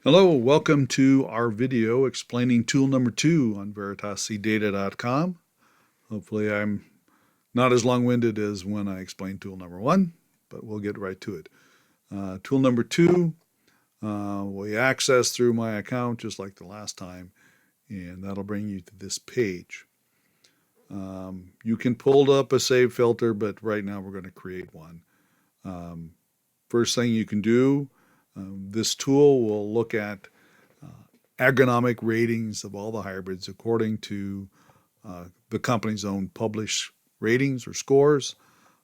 Hello, welcome to our video explaining tool number 2 on VeritasCData.com. Hopefully I'm not as long-winded as when I explained tool number 1, but we'll get right to it. Tool number 2, we access through my account just like the last time, and that'll bring you to this page. You can pull up a save filter, but right now we're going to create one. First thing you can do, this tool will look at agronomic ratings of all the hybrids according to the company's own published ratings or scores.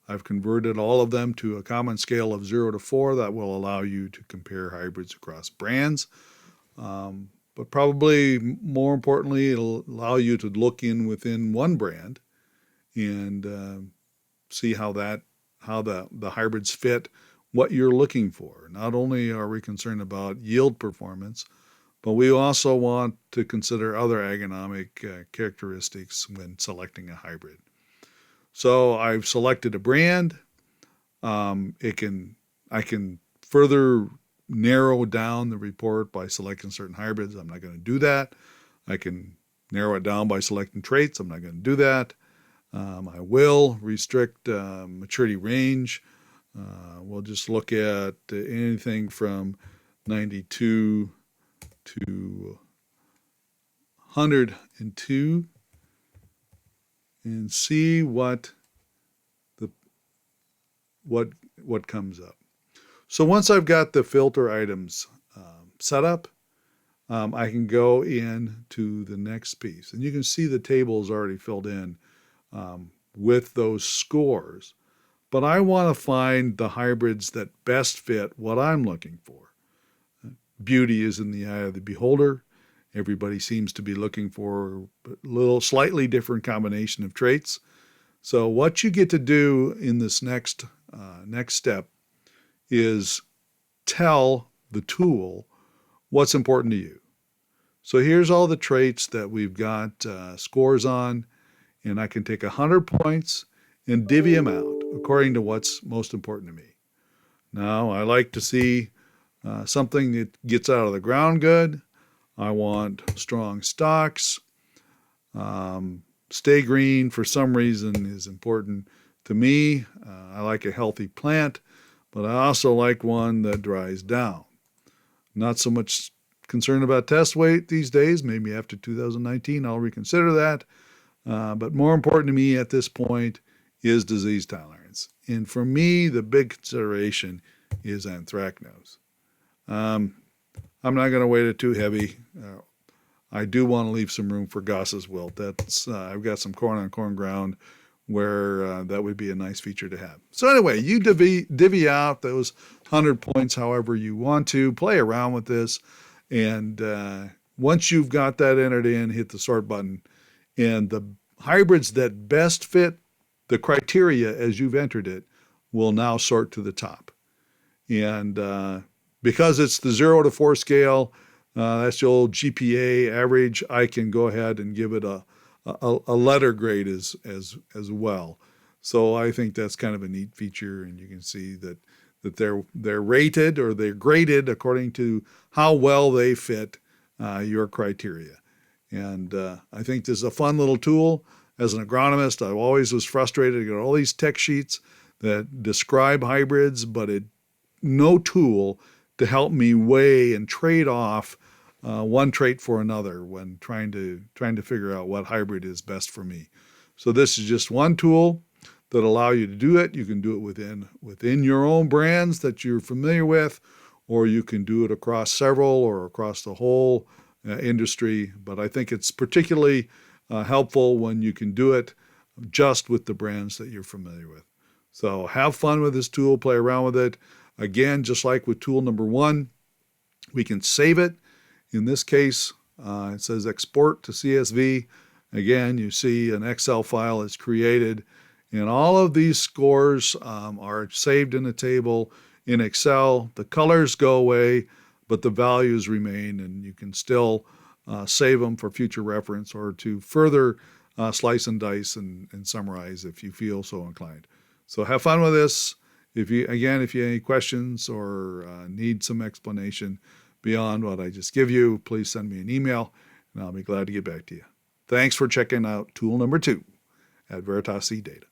I've converted all of them to a common scale of 0 to 4 that will allow you to compare hybrids across brands. But probably more importantly, it'll allow you to look in within one brand and see how the hybrids fit what you're looking for. Not only are we concerned about yield performance, but we also want to consider other agronomic characteristics when selecting a hybrid. So I've selected a brand. I can further narrow down the report by selecting certain hybrids. I'm not going to do that. I can narrow it down by selecting traits. I'm not going to do that. I will restrict maturity range. We'll just look at anything from 92 to 102 and see what comes up. So once I've got the filter items set up, I can go in to the next piece, and you can see the table is already filled in with those scores. But I want to find the hybrids that best fit what I'm looking for. Beauty is in the eye of the beholder. Everybody seems to be looking for a little slightly different combination of traits. So what you get to do in this next step is tell the tool what's important to you. So here's all the traits that we've got scores on, and I can take 100 points and divvy them out according to what's most important to me. Now, I like to see something that gets out of the ground good. I want strong stalks. Stay green for some reason is important to me. I like a healthy plant, but I also like one that dries down. Not so much concerned about test weight these days. Maybe after 2019 I'll reconsider that. But more important to me at this point is disease tolerance. And for me, the big consideration is anthracnose. I'm not going to weight it too heavy. I do want to leave some room for Gauss's wilt. I've got some corn on corn ground where that would be a nice feature to have. So anyway, you divvy out those 100 points however you want to. Play around with this. And once you've got that entered in, hit the sort button. And the hybrids that best fit the criteria as you've entered it will now sort to the top. And because it's the 0 to 4 scale, that's the old GPA average, I can go ahead and give it a letter grade as well. So I think that's kind of a neat feature, and you can see that they're rated or they're graded according to how well they fit your criteria. And I think this is a fun little tool. As an agronomist, I always was frustrated to get all these tech sheets that describe hybrids, but no tool to help me weigh and trade off one trait for another when trying to figure out what hybrid is best for me. So this is just one tool that allow you to do it. You can do it within your own brands that you're familiar with, or you can do it across several or across the whole industry. But I think it's particularly helpful when you can do it just with the brands that you're familiar with. So have fun with this tool, play around with it. Again, just like with tool number 1, we can save it. In this case, it says export to CSV. Again, you see an Excel file is created, and all of these scores are saved in a table in Excel. The colors go away, but the values remain, and you can still save them for future reference or to further slice and dice and summarize if you feel so inclined. So have fun with this. If you have any questions or need some explanation, beyond what I just give you, please send me an email, and I'll be glad to get back to you. Thanks for checking out tool number 2 at Veritas eData.